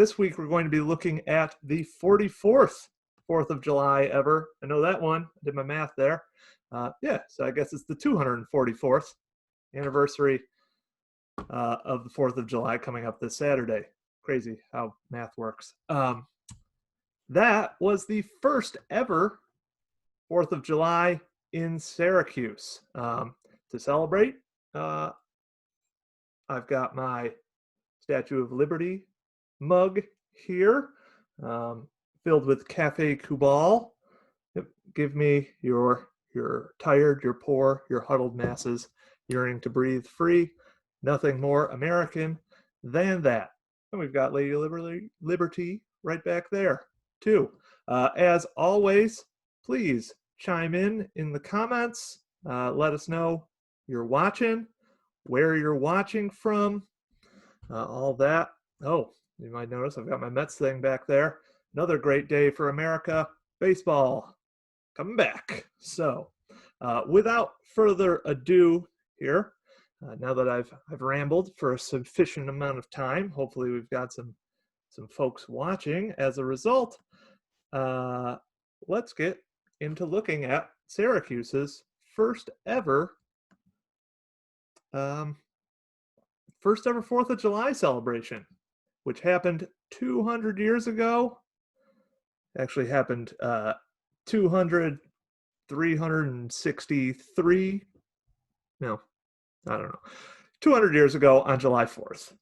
This week we're going to be looking at the 44th 4th of July ever. I know that one. I did my math there. So I guess it's the 244th anniversary of the 4th of July coming up this Saturday. Crazy how math works. That was the first ever 4th of July in Syracuse. To celebrate, I've got my Statue of Liberty mug here, filled with Cafe Cubal. Give me your tired, your poor, your huddled masses yearning to breathe free. Nothing more American than that. And we've got Lady Liberty right back there, too. As always, please chime in the comments. Let us know you're watching, where you're watching from, all that. Oh, you might notice I've got my Mets thing back there. Another great day for America. Baseball coming back. So without further ado here, now that I've rambled for a sufficient amount of time, hopefully we've got some folks watching as a result. Let's get into looking at Syracuse's first ever 4th of July celebration, which happened 200 years ago. Actually happened 363, no, I don't know, 200 years ago on July 4th,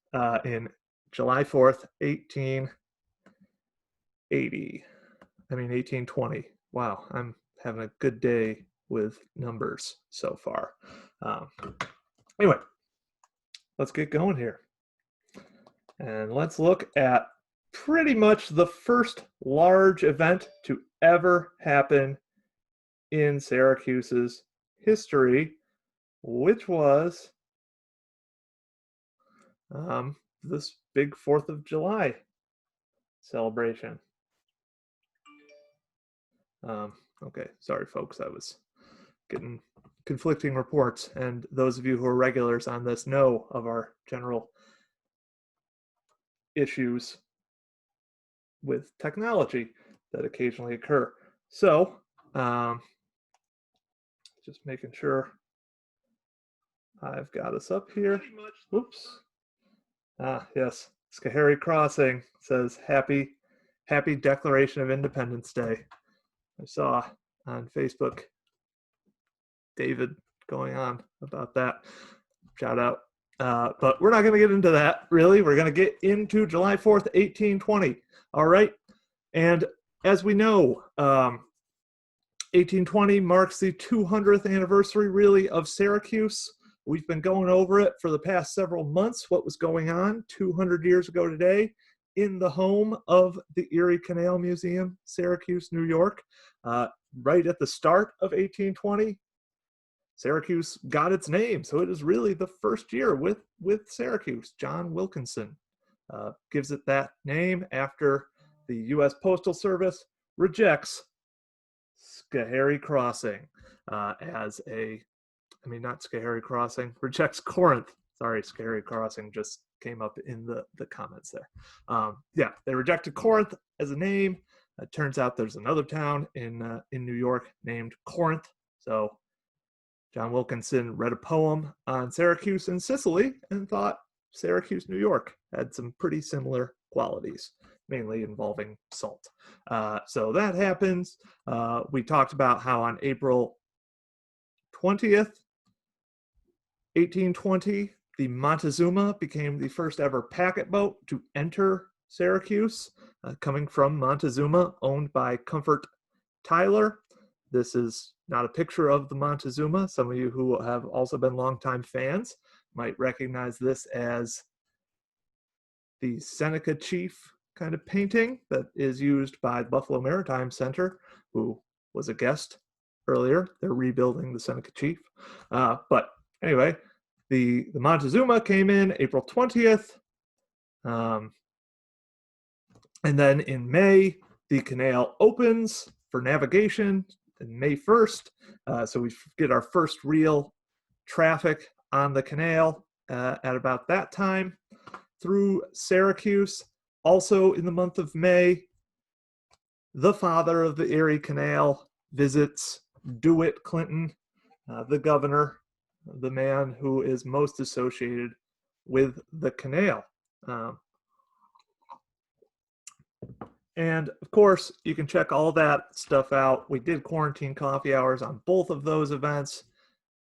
in July 4th, 1820. Wow, I'm having a good day with numbers so far. Anyway, let's get going here. And let's look at pretty much the first large event to ever happen in Syracuse's history, which was this big 4th of July celebration. Okay, sorry folks, I was getting conflicting reports, and those of you who are regulars on this know of our general issues with technology that occasionally occur. So, just making sure I've got us up here. Whoops. Yes, Schoharie Crossing says happy Declaration of Independence Day. I saw on Facebook David going on about that. Shout out. But we're not going to get into that, really. We're going to get into July 4th, 1820. All right. And as we know, 1820 marks the 200th anniversary, really, of Syracuse. We've been going over it for the past several months, what was going on 200 years ago today in the home of the Erie Canal Museum, Syracuse, New York. Right at the start of 1820, Syracuse got its name, so it is really the first year with Syracuse. John Wilkinson gives it that name after the U.S. Postal Service rejects Schoharie Crossing as a, I mean, not Schoharie Crossing, rejects Corinth. Sorry, Schoharie Crossing just came up in the comments there. They rejected Corinth as a name. It turns out there's another town in New York named Corinth. So John Wilkinson read a poem on Syracuse and Sicily and thought Syracuse, New York had some pretty similar qualities, mainly involving salt. So that happens. We talked about how on April 20th, 1820, the Montezuma became the first ever packet boat to enter Syracuse, coming from Montezuma, owned by Comfort Tyler. This is not a picture of the Montezuma. Some of you who have also been longtime fans might recognize this as the Seneca Chief kind of painting that is used by Buffalo Maritime Center, who was a guest earlier. They're rebuilding the Seneca Chief. But anyway, the Montezuma came in April 20th. And then in May, the canal opens for navigation on May 1st. So we get our first real traffic on the canal at about that time through Syracuse. Also in the month of May, the father of the Erie Canal visits DeWitt Clinton, the governor, the man who is most associated with the canal. And of course, you can check all that stuff out. We did quarantine coffee hours on both of those events.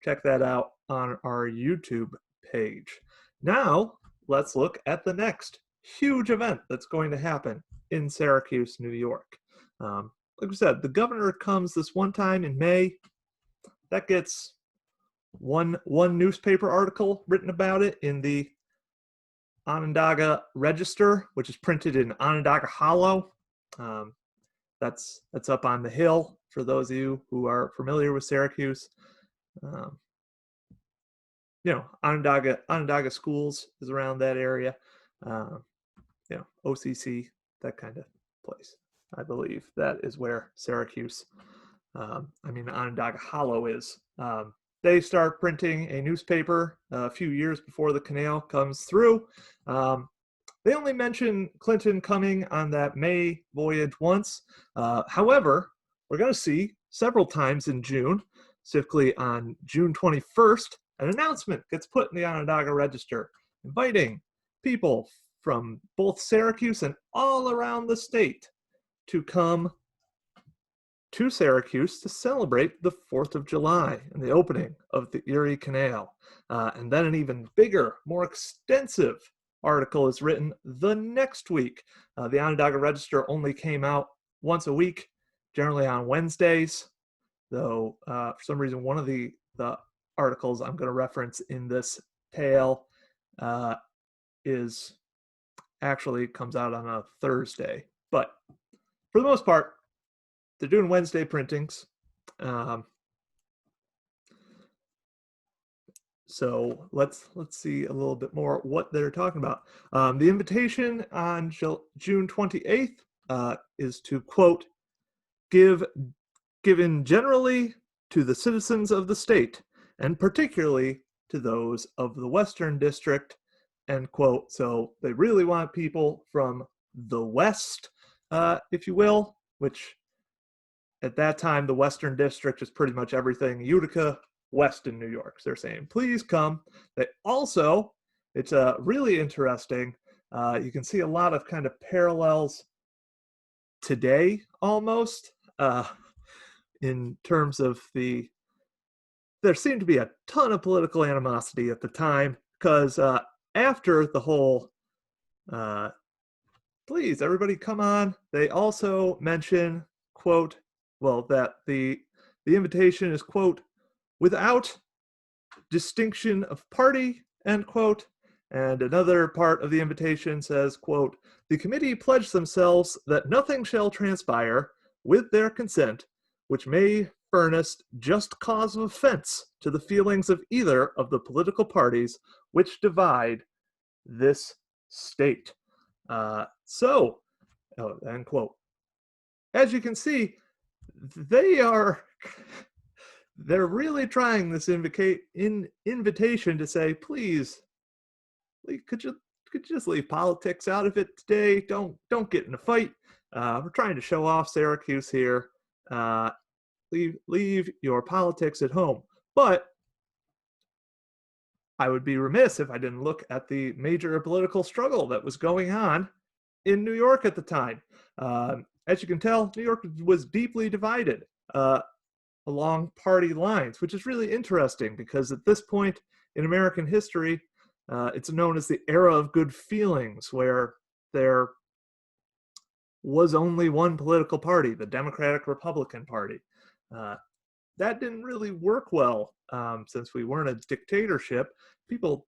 Check that out on our YouTube page. Now, let's look at the next huge event that's going to happen in Syracuse, New York. Like I said, the governor comes this one time in May. That gets one newspaper article written about it in the Onondaga Register, which is printed in Onondaga Hollow. That's up on the hill for those of you who are familiar with Syracuse. Onondaga Schools is around that area. OCC, that kind of place. I believe that is where Syracuse, Onondaga Hollow is. They start printing a newspaper a few years before the canal comes through. They only mention Clinton coming on that May voyage once. However, we're going to see several times in June, specifically on June 21st, an announcement gets put in the Onondaga Register inviting people from both Syracuse and all around the state to come to Syracuse to celebrate the 4th of July and the opening of the Erie Canal. And then an even bigger, more extensive article is written the next week. The Onondaga Register only came out once a week, generally on Wednesdays, though for some reason one of the articles I'm going to reference in this tale comes out on a Thursday. But for the most part, they're doing Wednesday printings. So let's see a little bit more what they're talking about. The invitation on June 28th is to, quote, given generally to the citizens of the state, and particularly to those of the Western District, end quote. So they really want people from the West, if you will, which at that time, the Western District is pretty much everything Utica, west in New York. So they're saying, please come. They also, it's really interesting. You can see a lot of kind of parallels today almost in terms of there seemed to be a ton of political animosity at the time because after the whole please everybody come on, they also mention, quote, that the invitation is, quote, without distinction of party, end quote. And another part of the invitation says, quote, the committee pledge themselves that nothing shall transpire with their consent, which may furnish just cause of offense to the feelings of either of the political parties which divide this state. End quote. As you can see, they're really trying this invitation to say, please, could you just leave politics out of it today? Don't get in a fight. We're trying to show off Syracuse here. Leave your politics at home. But I would be remiss if I didn't look at the major political struggle that was going on in New York at the time. As you can tell, New York was deeply divided along party lines, which is really interesting because at this point in American history, it's known as the era of good feelings, where there was only one political party, the Democratic Republican Party. That didn't really work well since we weren't a dictatorship. People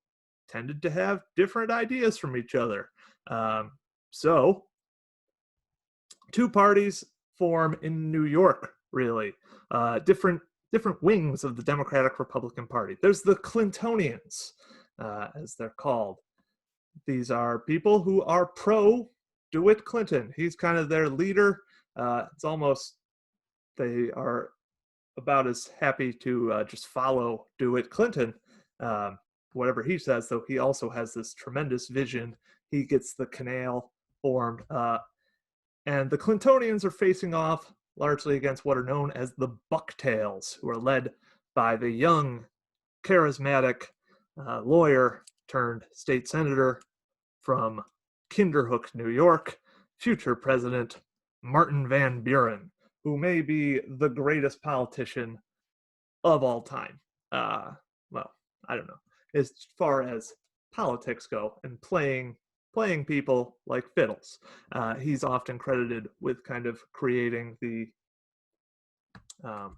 tended to have different ideas from each other. So two parties form in New York, really. Different wings of the Democratic Republican Party. There's the Clintonians, as they're called. These are people who are pro DeWitt Clinton. He's kind of their leader. It's almost, they are about as happy to just follow DeWitt Clinton, whatever he says, though he also has this tremendous vision. He gets the canal formed. And the Clintonians are facing off largely against what are known as the Bucktails, who are led by the young, charismatic lawyer turned state senator from Kinderhook, New York, future President Martin Van Buren, who may be the greatest politician of all time. Well, I don't know. As far as politics go and playing people like fiddles, he's often credited with kind of creating um,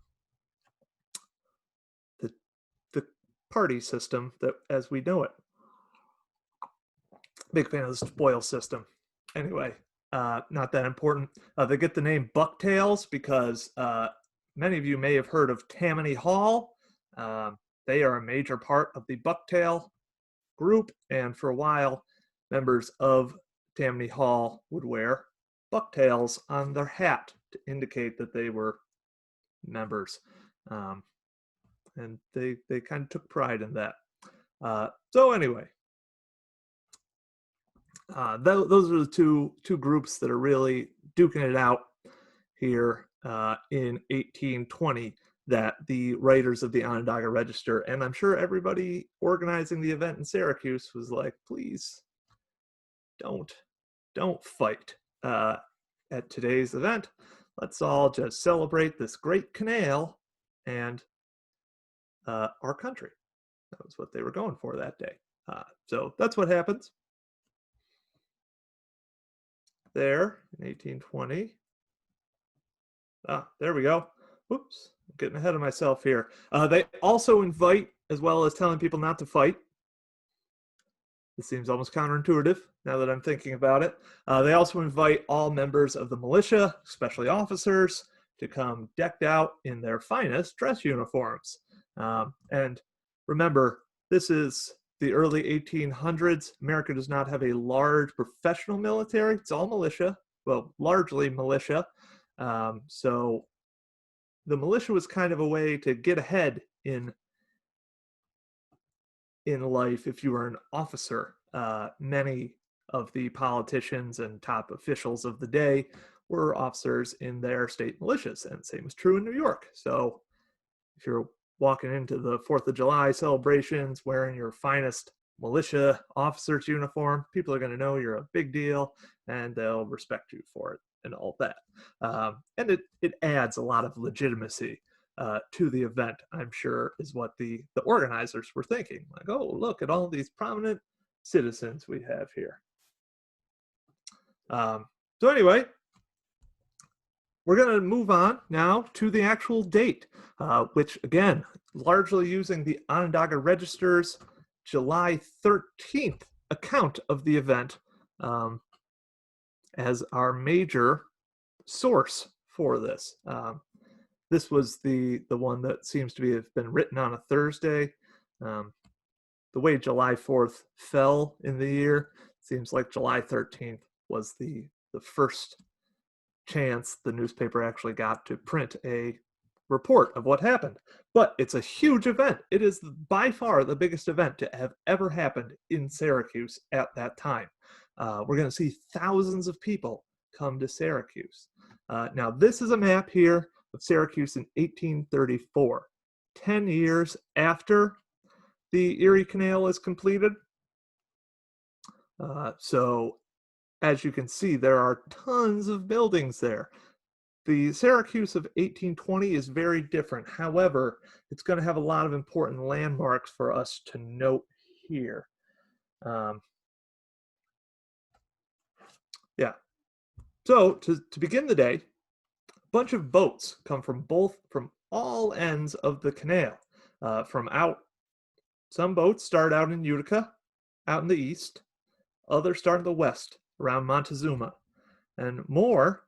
the party system that as we know it. Big fan of the spoil system. Anyway, not that important. They get the name Bucktails because many of you may have heard of Tammany Hall. They are a major part of the Bucktail group, and for a while, members of Tammany Hall would wear bucktails on their hat to indicate that they were members. And they kind of took pride in that. So anyway, those are the two groups that are really duking it out here in 1820 that the writers of the Onondaga Register, and I'm sure everybody organizing the event in Syracuse was like, please don't fight at today's event. Let's all just celebrate this great canal and our country. That was what they were going for that day. So that's what happens there in 1820. There we go. Whoops, I'm getting ahead of myself here. They also invite, as well as telling people not to fight. This seems almost counterintuitive now that I'm thinking about it. They also invite all members of the militia, especially officers, to come decked out in their finest dress uniforms. And remember, this is the early 1800s. America does not have a large professional military. It's all militia, well, largely militia. So the militia was kind of a way to get ahead in life if you were an officer. Many of the politicians and top officials of the day were officers in their state militias, and the same was true in New York. So if you're walking into the 4th of July celebrations wearing your finest militia officer's uniform, people are going to know you're a big deal, and they'll respect you for it and all that. And it adds a lot of legitimacy to the event, I'm sure, is what the organizers were thinking. Like, oh, look at all these prominent citizens we have here. So anyway, we're going to move on now to the actual date, which, again, largely using the Onondaga Register's July 13th account of the event as our major source for this. This was the one that seems to have been written on a Thursday. The way July 4th fell in the year, seems like July 13th was the first chance the newspaper actually got to print a report of what happened. But it's a huge event. It is by far the biggest event to have ever happened in Syracuse at that time. We're going to see thousands of people come to Syracuse. Now, this is a map here of Syracuse in 1834, 10 years after the Erie Canal is completed. So, as you can see, there are tons of buildings there. The Syracuse of 1820 is very different. However, it's going to have a lot of important landmarks for us to note here. Yeah. So, to begin the day, a bunch of boats come from all ends of the canal. Some boats start out in Utica, out in the east. Others start in the west, around Montezuma, and more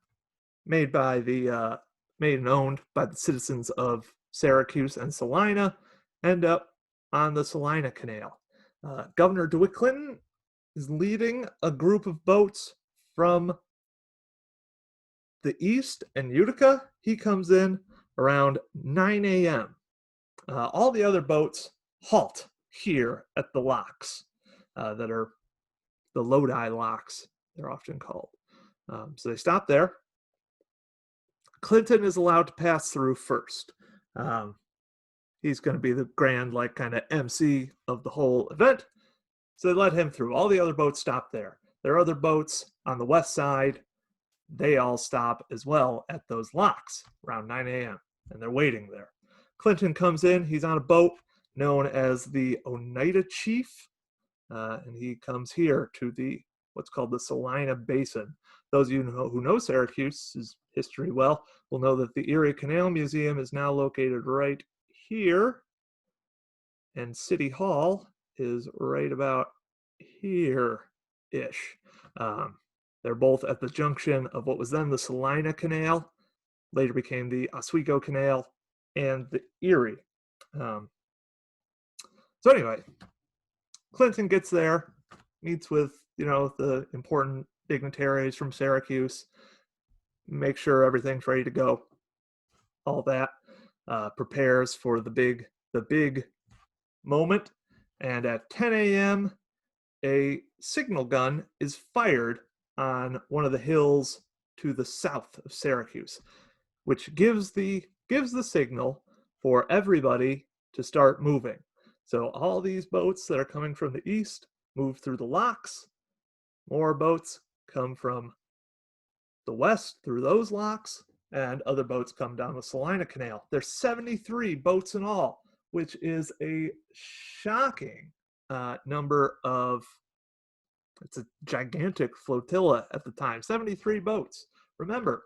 made and owned by the citizens of Syracuse and Salina end up on the Salina Canal. Governor DeWitt Clinton is leading a group of boats from the east and Utica. He comes in around 9 a.m. All the other boats halt here at the locks that are the Lodi locks they're often called. So they stop there. Clinton is allowed to pass through first. He's going to be the grand, like, kind of MC of the whole event. So they let him through. All the other boats stop there. There are other boats on the west side. They all stop as well at those locks around 9 a.m. and they're waiting there. Clinton comes in. He's on a boat known as the Oneida Chief, and he comes here to the what's called the Salina Basin. Those of you who know Syracuse's history well will know that the Erie Canal Museum is now located right here, and City Hall is right about here-ish. They're both at the junction of what was then the Salina Canal, later became the Oswego Canal, and the Erie. So anyway, Clinton gets there, meets with, the important dignitaries from Syracuse, make sure everything's ready to go, all that, prepares for the big moment, and at 10 a.m., a signal gun is fired on one of the hills to the south of Syracuse, which gives the signal for everybody to start moving. So all these boats that are coming from the east move through the locks. More boats come from the west through those locks, and other boats come down the Salina Canal. There's 73 boats in all, which is a shocking number of, it's a gigantic flotilla at the time, 73 boats. Remember,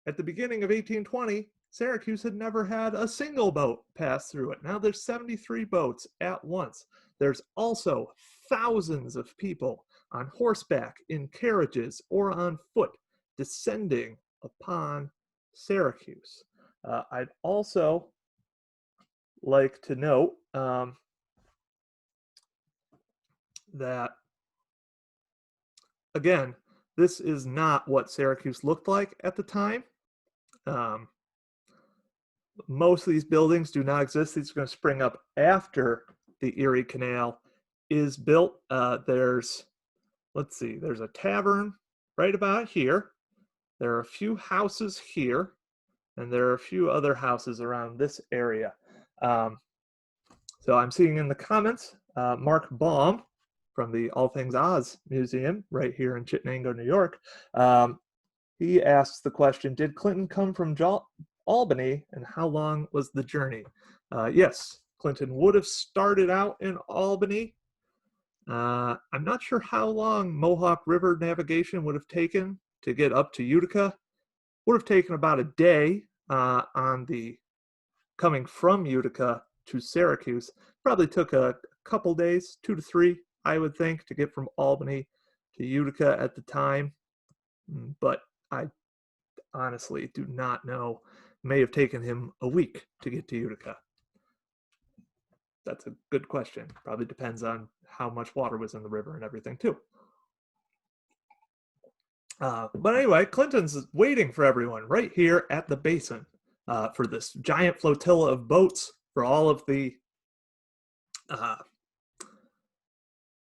at the beginning of 1820, Syracuse had never had a single boat pass through it. Now there's 73 boats at once. There's also thousands of people on horseback, in carriages, or on foot descending upon Syracuse. I'd also like to note that, again, this is not what Syracuse looked like at the time. Most of these buildings do not exist. These are going to spring up after the Erie Canal is built. There's a tavern right about here. There are a few houses here, and there are a few other houses around this area. So I'm seeing in the comments, Mark Baum from the All Things Oz Museum right here in Chittenango, New York. He asks the question, did Clinton come from Albany, and how long was the journey? Yes, Clinton would have started out in Albany. I'm not sure how long Mohawk River navigation would have taken to get up to Utica. Would have taken about a day on the coming from Utica to Syracuse. Probably took a couple days, 2 to 3, I would think, to get from Albany to Utica at the time. But I honestly do not know. May have taken him a week to get to Utica. That's a good question. Probably depends on how much water was in the river and everything too. But anyway, Clinton's waiting for everyone right here at the basin for this giant flotilla of boats, for all of the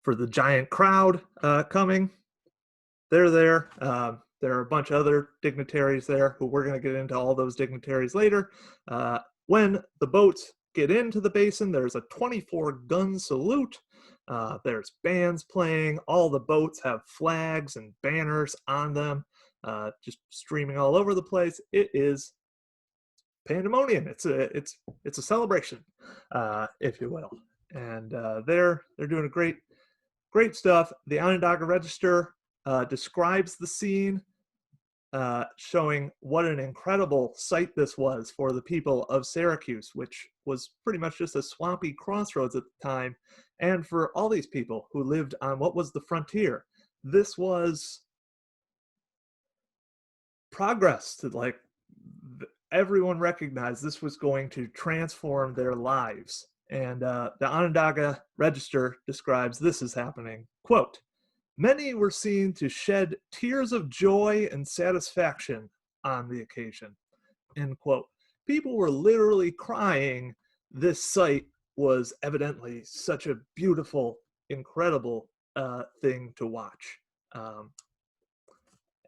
for the giant crowd coming. They're there. There are a bunch of other dignitaries there who we're going to get into all those dignitaries later. When the boats get into the basin, there's a 24-gun salute. There's bands playing. All the boats have flags and banners on them, just streaming all over the place. It is pandemonium. It's a celebration, if you will. And they're doing a great stuff. The Onondaga Register describes the scene, showing what an incredible sight this was for the people of Syracuse, which was pretty much just a swampy crossroads at the time, and for all these people who lived on what was the frontier. This was progress to, like, everyone recognized this was going to transform their lives. And the Onondaga Register describes this as happening. Quote, "Many were seen to shed tears of joy and satisfaction on the occasion." End quote. People were literally crying. This sight was evidently such a beautiful, incredible thing to watch.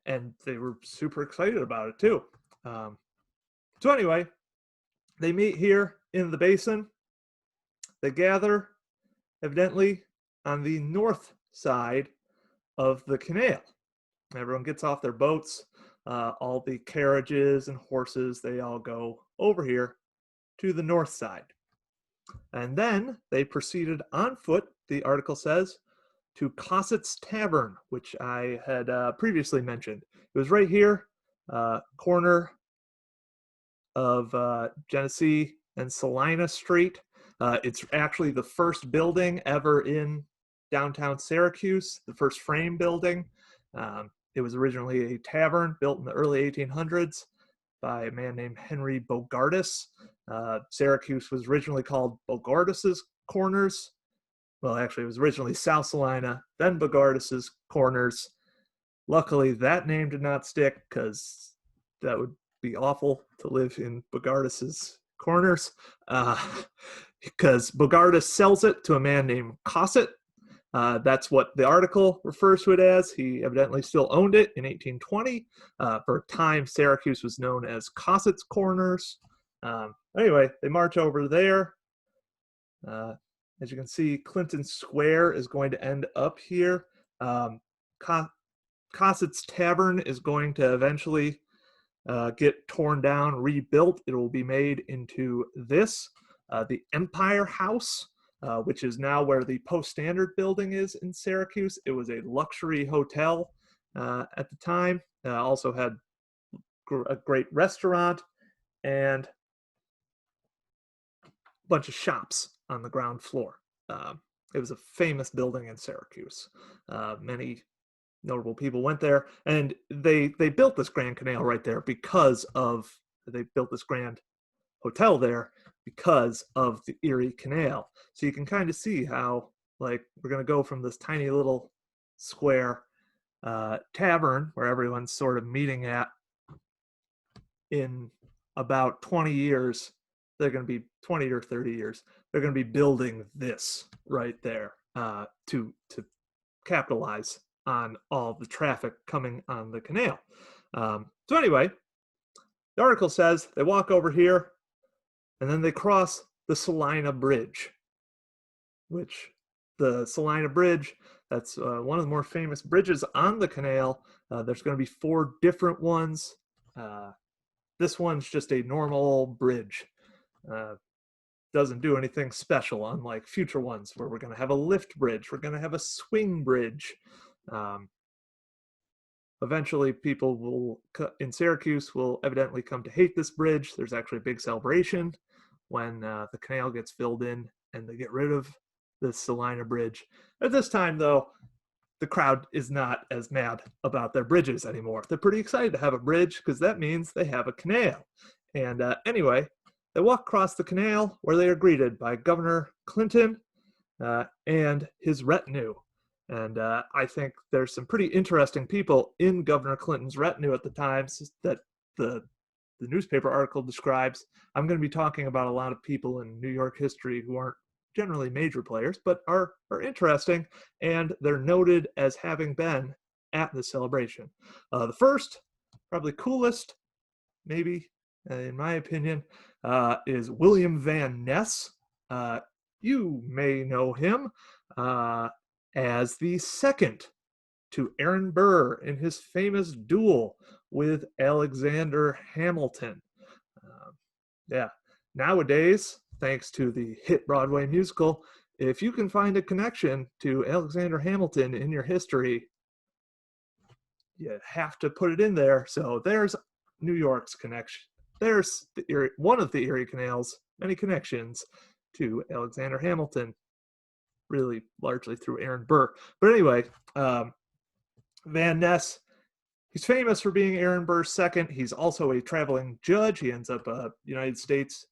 And they were super excited about it too. So anyway, they meet here in the basin. They gather, evidently, on the north side of the canal. Everyone gets off their boats. All the carriages and horses, they all go over here to the north side. And then they proceeded on foot, the article says, to Cossett's Tavern, which I had previously mentioned. It was right here, corner of Genesee and Salina Street. It's actually the first building ever in downtown Syracuse, the first frame building. It was originally a tavern built in the early 1800s by a man named Henry Bogardus. Syracuse was originally called Bogardus's Corners. Well, actually, it was originally South Salina, then Bogardus's Corners. Luckily, that name did not stick because that would be awful to live in Bogardus's Corners. Because Bogardus sells it to a man named Cossett. That's what the article refers to it as. He evidently still owned it in 1820. For a time, Syracuse was known as Cossett's Corners. Anyway, they march over there. As you can see, Clinton Square is going to end up here. Cossett's Tavern is going to eventually get torn down, rebuilt. It will be made into this, the Empire House, which is now where the Post Standard building is in Syracuse. It was a luxury hotel at the time. Also had a great restaurant and a bunch of shops on the ground floor. It was a famous building in Syracuse. Many notable people went there, and they built this Grand Canal right there because of, they built this Grand Hotel there because of the Erie Canal. So you can kind of see how, like, we're going to go from this tiny little square tavern where everyone's sort of meeting at. In about 20 years, they're going to be 20 or 30 years, they're going to be building this right there to capitalize on all the traffic coming on the canal. So anyway, the article says they walk over here and then they cross the Salina Bridge, which the Salina Bridge, that's one of the more famous bridges on the canal. There's going to be 4 different ones. This one's just a normal bridge. Doesn't do anything special, unlike future ones where we're going to have a lift bridge, we're going to have a swing bridge. Eventually, people will in Syracuse will evidently come to hate this bridge. There's actually a big celebration when the canal gets filled in and they get rid of the Salina Bridge. At this time, though, the crowd is not as mad about their bridges anymore. They're pretty excited to have a bridge because that means they have a canal. And anyway, they walk across the canal where they are greeted by Governor Clinton and his retinue. And I think there's some pretty interesting people in Governor Clinton's retinue at the time that the newspaper article describes. I'm going to be talking about a lot of people in New York history who aren't generally major players, but are interesting, and they're noted as having been at the celebration. The first, probably coolest, maybe, in my opinion, is William Van Ness. You may know him as the second to Aaron Burr in his famous duel with Alexander Hamilton. Nowadays, thanks to the hit Broadway musical, if you can find a connection to Alexander Hamilton in your history, you have to put it in there. So there's New York's connection. There's one of the Erie Canal's many connections to Alexander Hamilton, really largely through Aaron Burr. But anyway, Van Ness, he's famous for being Aaron Burr's second. He's also a traveling judge. He ends up a United States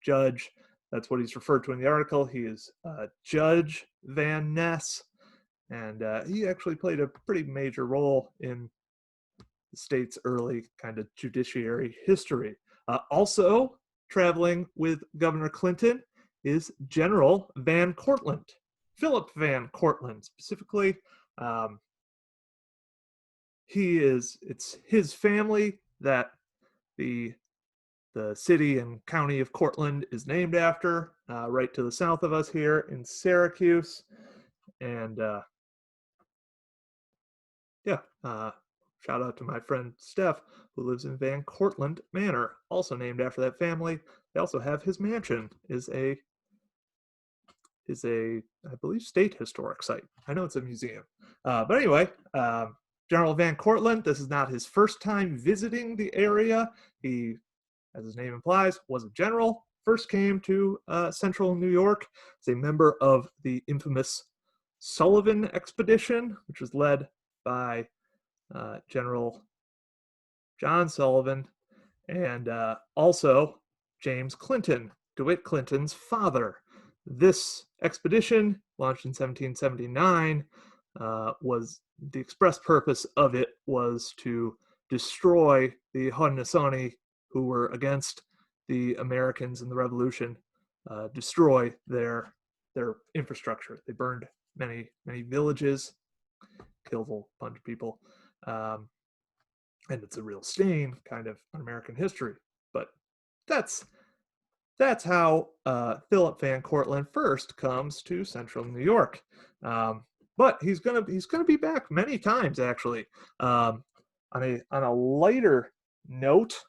judge. That's what he's referred to in the article. He is Judge Van Ness. And he actually played a pretty major role in the state's early kind of judiciary history. Also traveling with Governor Clinton is General Van Cortlandt, Philip Van Cortlandt specifically. it's his family that the city and county of Cortland is named after, right to the south of us here in Syracuse. And yeah, shout out to my friend Steph, who lives in Van Cortlandt Manor, also named after that family. They also have his mansion is a I believe state historic site. I know it's a museum, but anyway, General Van Cortlandt. This is not his first time visiting the area. He, as his name implies, was a general. First came to central New York as a member of the infamous Sullivan expedition, which was led by General John Sullivan, and also James Clinton, DeWitt Clinton's father. This expedition, launched in 1779, was the express purpose of it was to destroy the Haudenosaunee who were against the Americans in the Revolution, destroy their infrastructure. They burned many villages, killed a bunch of people. And it's a real stain kind of on American history. But that's how Philip Van Cortlandt first comes to central New York. But he's gonna be back many times actually. On a lighter note,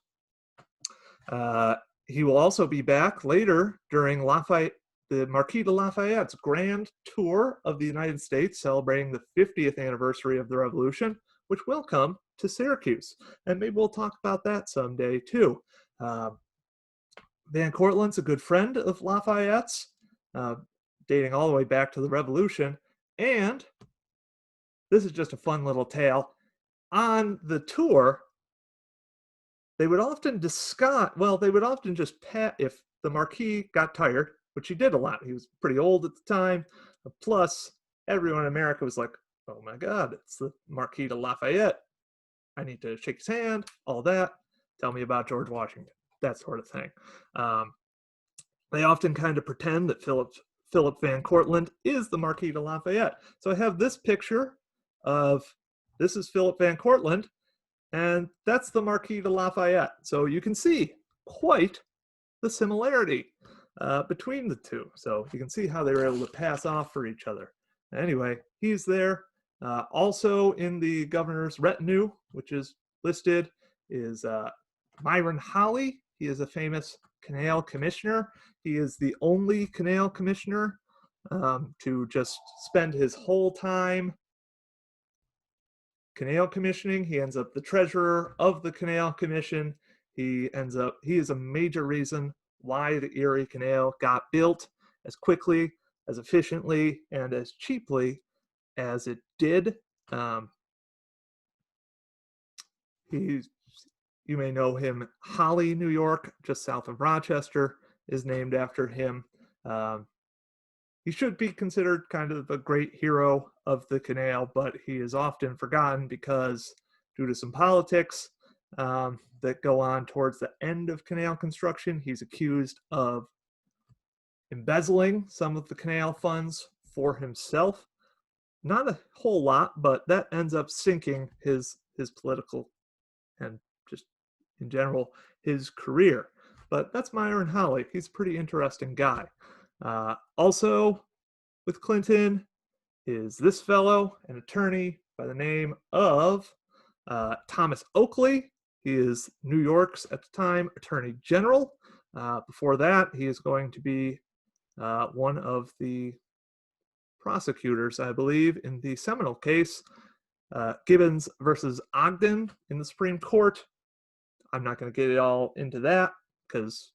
he will also be back later during the Marquis de Lafayette's grand tour of the United States, celebrating the 50th anniversary of the Revolution, which will come to Syracuse. And maybe we'll talk about that someday too. Van Cortlandt's a good friend of Lafayette's, dating all the way back to the Revolution. And this is just a fun little tale. On the tour, they would often just pat if the Marquis got tired, which he did a lot. He was pretty old at the time. Plus, everyone in America was like, oh my God, it's the Marquis de Lafayette. I need to shake his hand, all that. Tell me about George Washington, that sort of thing. They often kind of pretend that Philip Van Cortlandt is the Marquis de Lafayette. So I have this picture this is Philip Van Cortlandt, and that's the Marquis de Lafayette. So you can see quite the similarity between the two. So you can see how they were able to pass off for each other. Anyway, he's there. Also in the governor's retinue, which is listed, is Myron Holley. He is a famous canal commissioner. He is the only canal commissioner to just spend his whole time canal commissioning. He ends up the treasurer of the Canal Commission. He is a major reason why the Erie Canal got built as quickly, as efficiently, and as cheaply as it did. You may know him. Holly, New York, just south of Rochester, is named after him. He should be considered kind of a great hero of the canal, but he is often forgotten because, due to some politics that go on towards the end of canal construction, he's accused of embezzling some of the canal funds for himself. Not a whole lot, but that ends up sinking his political and just in general his career. But that's Myron Holley. He's a pretty interesting guy. Also with Clinton is this fellow, an attorney by the name of Thomas Oakley. He is New York's, at the time, Attorney General. Before that, he is going to be one of the prosecutors, I believe, in the seminal case, Gibbons versus Ogden in the Supreme Court. I'm not going to get it all into that because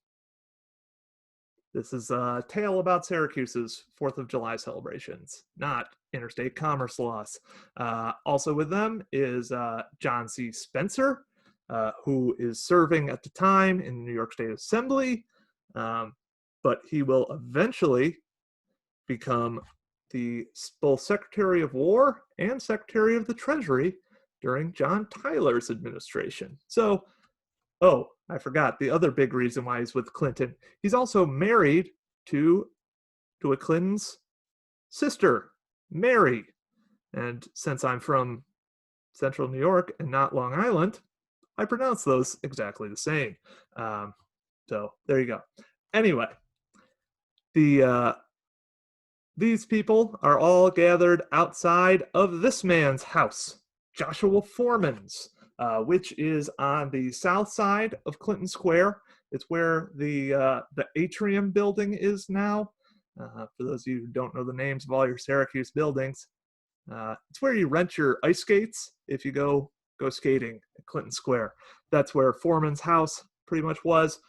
this is a tale about Syracuse's 4th of July celebrations, not interstate commerce laws. Also with them is John C. Spencer, who is serving at the time in the New York State Assembly, but he will eventually become both Secretary of War and Secretary of the Treasury during John Tyler's administration. So, I forgot the other big reason why he's with Clinton. He's also married to DeWitt Clinton's sister, Mary. And since I'm from Central New York and not Long Island, I pronounce those exactly the same. So there you go. Anyway, these people are all gathered outside of this man's house, Joshua Foreman's, which is on the south side of Clinton Square. It's where the Atrium building is now. For those of you who don't know the names of all your Syracuse buildings, it's where you rent your ice skates if you go skating at Clinton Square. That's where Foreman's house pretty much was.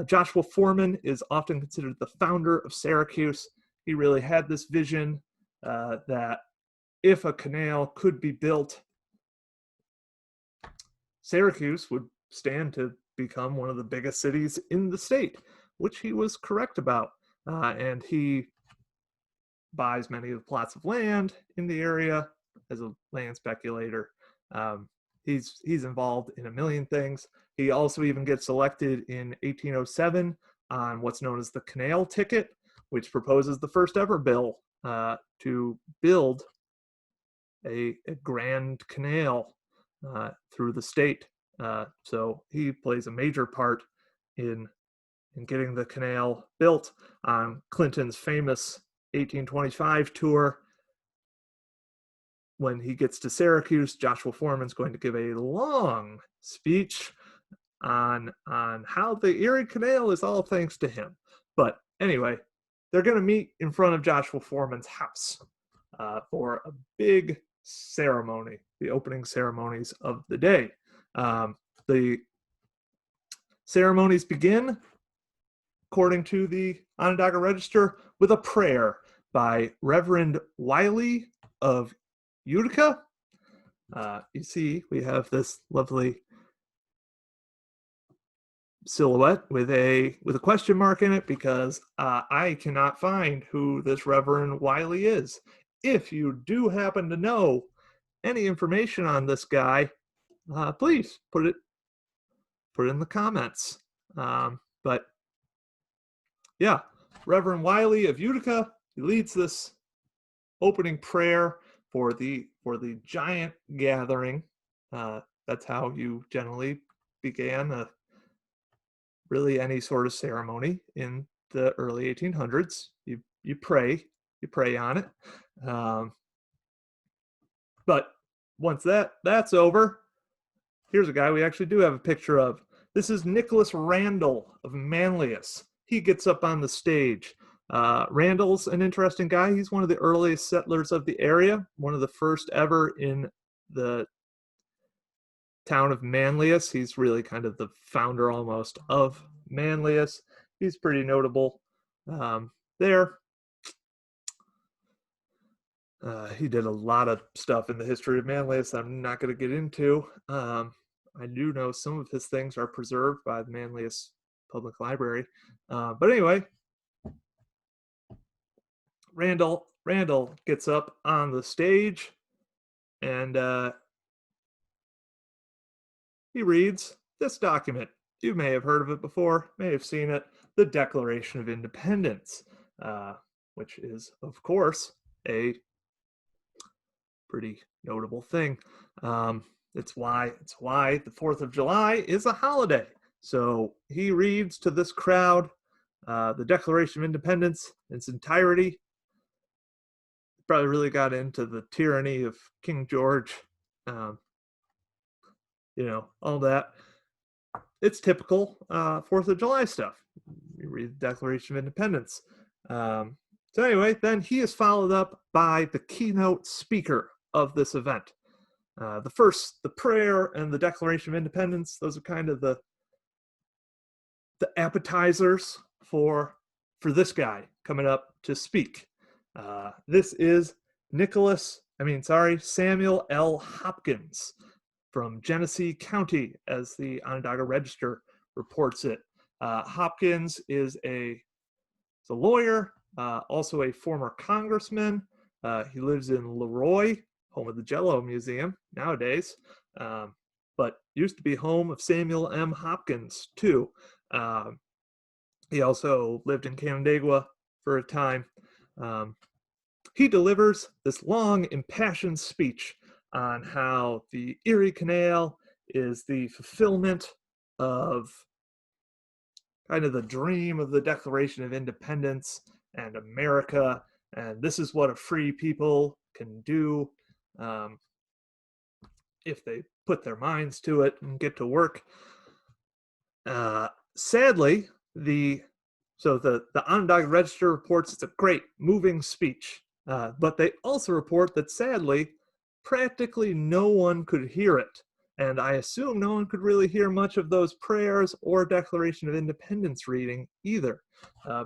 Joshua Foreman is often considered the founder of Syracuse. He really had this vision that if a canal could be built, Syracuse would stand to become one of the biggest cities in the state, which he was correct about. And he buys many of the plots of land in the area as a land speculator. He's involved in a million things. He also even gets elected in 1807 on what's known as the canal ticket, which proposes the first ever bill to build a grand canal through the state. So he plays a major part in getting the canal built on Clinton's famous 1825 tour. When he gets to Syracuse, Joshua Foreman's going to give a long speech on how the Erie Canal is all thanks to him. But anyway, they're going to meet in front of Joshua Foreman's house for a big ceremony, the opening ceremonies of the day. The ceremonies begin, according to the Onondaga Register, with a prayer by Reverend Wiley of Utica. You see, we have this lovely silhouette with a question mark in it because I cannot find who this Reverend Wiley is. If you do happen to know any information on this guy, please put it in the comments. But yeah, Reverend Wiley of Utica, he leads this opening prayer for the giant gathering. That's how you generally began really any sort of ceremony in the early 1800s. You pray on it. But once that's over, here's a guy we actually do have a picture of. This is Nicholas Randall of Manlius. He gets up on the stage. Randall's an interesting guy. He's one of the earliest settlers of the area, one of the first ever in the town of Manlius. He's really kind of the founder almost of Manlius. He's pretty notable there. He did a lot of stuff in the history of Manlius I'm not going to get into. I do know some of his things are preserved by the Manlius Public Library. But anyway, Randall gets up on the stage and he reads this document. You may have heard of it before, may have seen it, the Declaration of Independence, which is, of course, a pretty notable thing. It's why the 4th of July is a holiday. So he reads to this crowd the Declaration of Independence in its entirety. Probably really got into the tyranny of King George, all that. It's typical 4th of July stuff. You read the Declaration of Independence. So anyway, then he is followed up by the keynote speaker of this event. The prayer and the Declaration of Independence, those are kind of the appetizers for this guy coming up to speak. This is Samuel L. Hopkins from Genesee County, as the Onondaga Register reports it. Hopkins is a lawyer, also a former congressman. He lives in Leroy, home of the Jello Museum nowadays, but used to be home of Samuel M. Hopkins, too. He also lived in Canandaigua for a time. He delivers this long, impassioned speech on how the Erie Canal is the fulfillment of kind of the dream of the Declaration of Independence and America, and this is what a free people can do um, if they put their minds to it and get to work. Sadly, the Onondaga Register reports it's a great, moving speech, but they also report that sadly, practically no one could hear it. And I assume no one could really hear much of those prayers or Declaration of Independence reading either,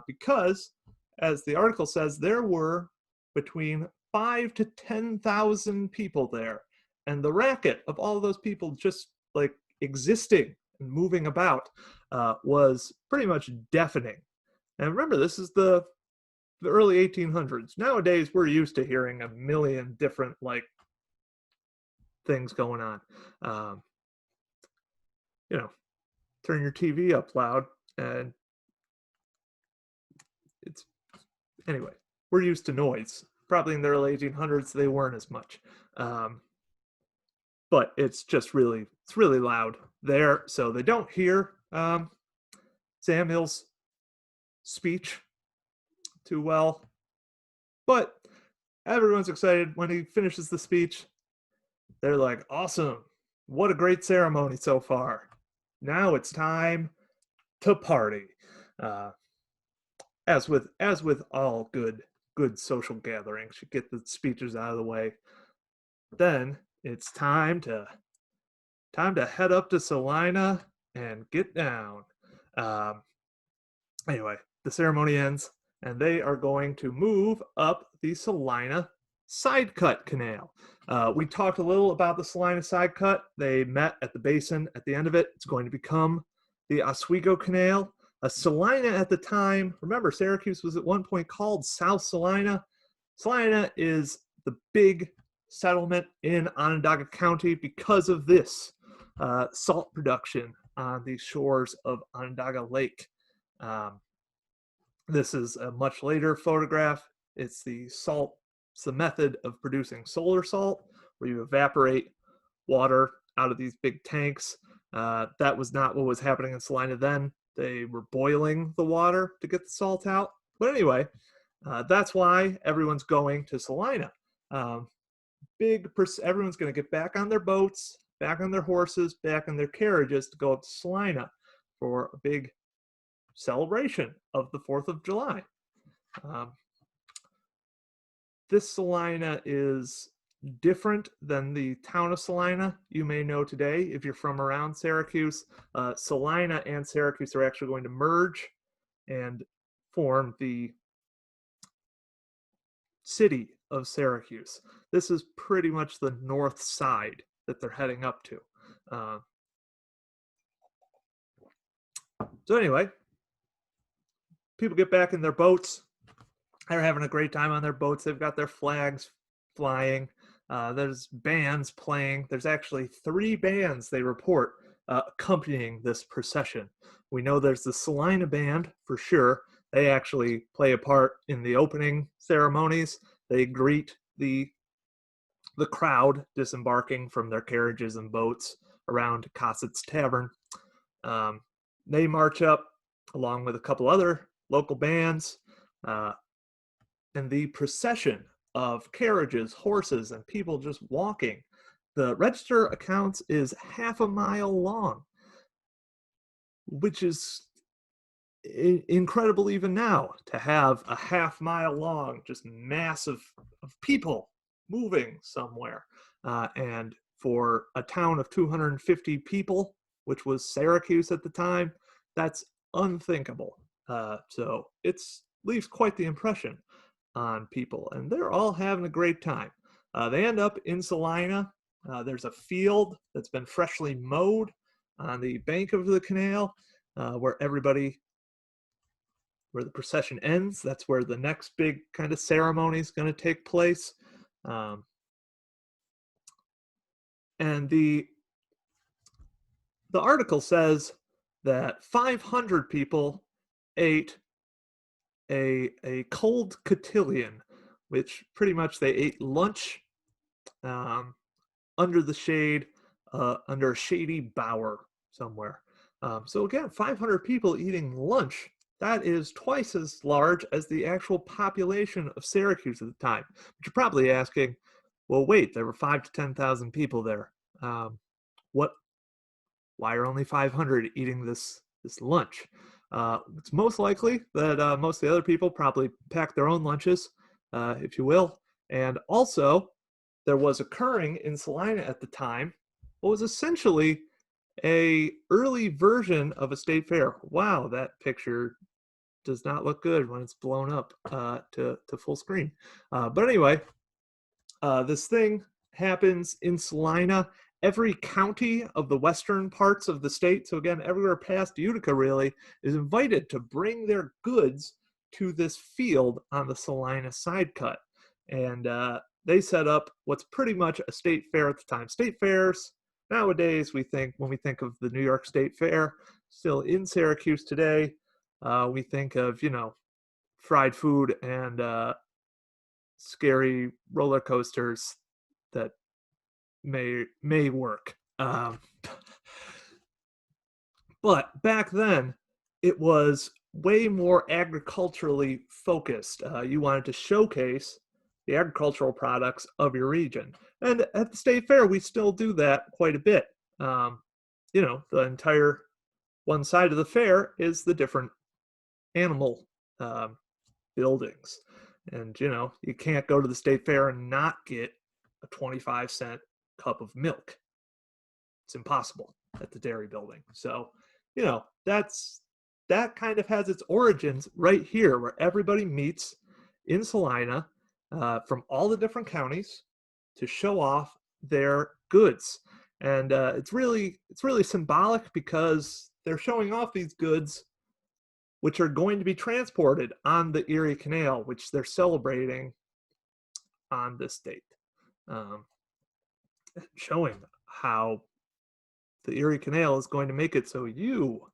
because, as the article says, there were between 5 to 10,000 people there, and the racket of all of those people just like existing and moving about was pretty much deafening. And remember, this is the early 1800s. Nowadays, we're used to hearing a million different like things going on. Um, you know, turn your TV up loud, and it's anyway. We're used to noise. Probably in the early 1800s, they weren't as much. But it's really loud there, so they don't hear Samuel's speech too well. But everyone's excited when he finishes the speech. They're like, awesome. What a great ceremony so far. Now it's time to party. Uh, as with all good social gatherings, you get the speeches out of the way. Then it's time to head up to Salina and get down. Um, anyway, the ceremony ends, and they are going to move up the Salina side cut canal. We talked a little about the Salina side cut. They met at the basin at the end of it. It's going to become the Oswego Canal. Salina at the time, remember, Syracuse was at one point called South Salina. Salina is the big settlement in Onondaga County because of this salt production on the shores of Onondaga Lake. This is a much later photograph. It's the method of producing solar salt, where you evaporate water out of these big tanks. That was not what was happening in Salina then. They were boiling the water to get the salt out. But anyway, that's why everyone's going to Salina. Everyone's going to get back on their boats, back on their horses, back on their carriages to go up to Salina for a big celebration of the 4th of July. This Salina is different than the town of Salina you may know today if you're from around Syracuse. Salina and Syracuse are actually going to merge and form the city of Syracuse. This is pretty much the north side that they're heading up to. So anyway, people get back in their boats. They're having a great time on their boats. They've got their flags flying. There's bands playing. There's actually 3 bands they report accompanying this procession. We know there's the Salina Band for sure. They actually play a part in the opening ceremonies. They greet the crowd disembarking from their carriages and boats around Cossett's Tavern. They march up along with a couple other local bands, and the procession of carriages, horses, and people just walking. The register accounts is half a mile long, which is incredible even now to have a half mile long, just mass of people moving somewhere. And for a town of 250 people, which was Syracuse at the time, that's unthinkable. So it leaves quite the impression on people, and they're all having a great time. They end up in Salina. There's a field that's been freshly mowed on the bank of the canal, where the procession ends. That's where the next big kind of ceremony is going to take place. And the article says that 500 people ate a cold cotillion, which pretty much they ate lunch under the shade, under a shady bower somewhere. So again, 500 people eating lunch. That is twice as large as the actual population of Syracuse at the time. But you're probably asking, well, wait, there were 5 to 10,000 people there. What? Why are only 500 eating this lunch? It's most likely that most of the other people probably packed their own lunches, if you will. And also, there was occurring in Salina at the time what was essentially a early version of a state fair. Wow, that picture does not look good when it's blown up to full screen. But anyway, this thing happens in Salina. Every county of the western parts of the state, so again, everywhere past Utica really, is invited to bring their goods to this field on the Salina side cut. And they set up what's pretty much a state fair at the time. State fairs, nowadays, when we think of the New York State Fair, still in Syracuse today, we think of, fried food and scary roller coasters that may work. But back then, it was way more agriculturally focused. You wanted to showcase the agricultural products of your region, and at the state fair, we still do that quite a bit. The entire one side of the fair is the different animal buildings. And, you can't go to the state fair and not get a 25-cent cup of milk. It's impossible at the dairy building. So, that kind of has its origins right here where everybody meets in Salina from all the different counties to show off their goods. And it's really symbolic because they're showing off these goods which are going to be transported on the Erie Canal, which they're celebrating on this date, showing how the Erie Canal is going to make it so you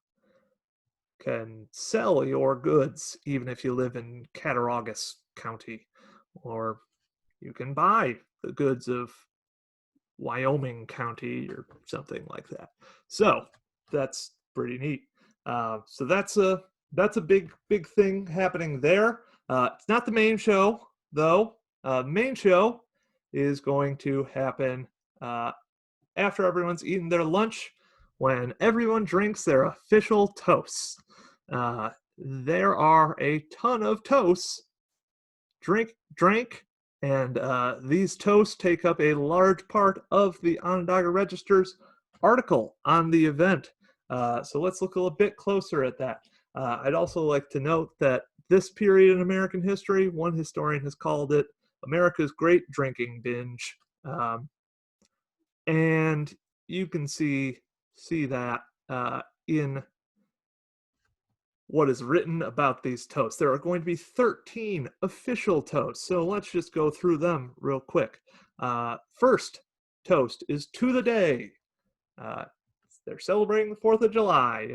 can sell your goods even if you live in Cattaraugus County, or you can buy the goods of Wyoming County or something like that. So that's pretty neat. So that's a big thing happening there. It's not the main show though. The main show is going to happen after everyone's eaten their lunch, when everyone drinks their official toasts. There are a ton of toasts drank, and these toasts take up a large part of the Onondaga Register's article on the event. So let's look a little bit closer at that. I'd also like to note that this period in American history, one historian has called it America's Great Drinking Binge. And you can see that in what is written about these toasts. There are going to be 13 official toasts, so let's just go through them real quick. First toast is to the day. They're celebrating the 4th of July,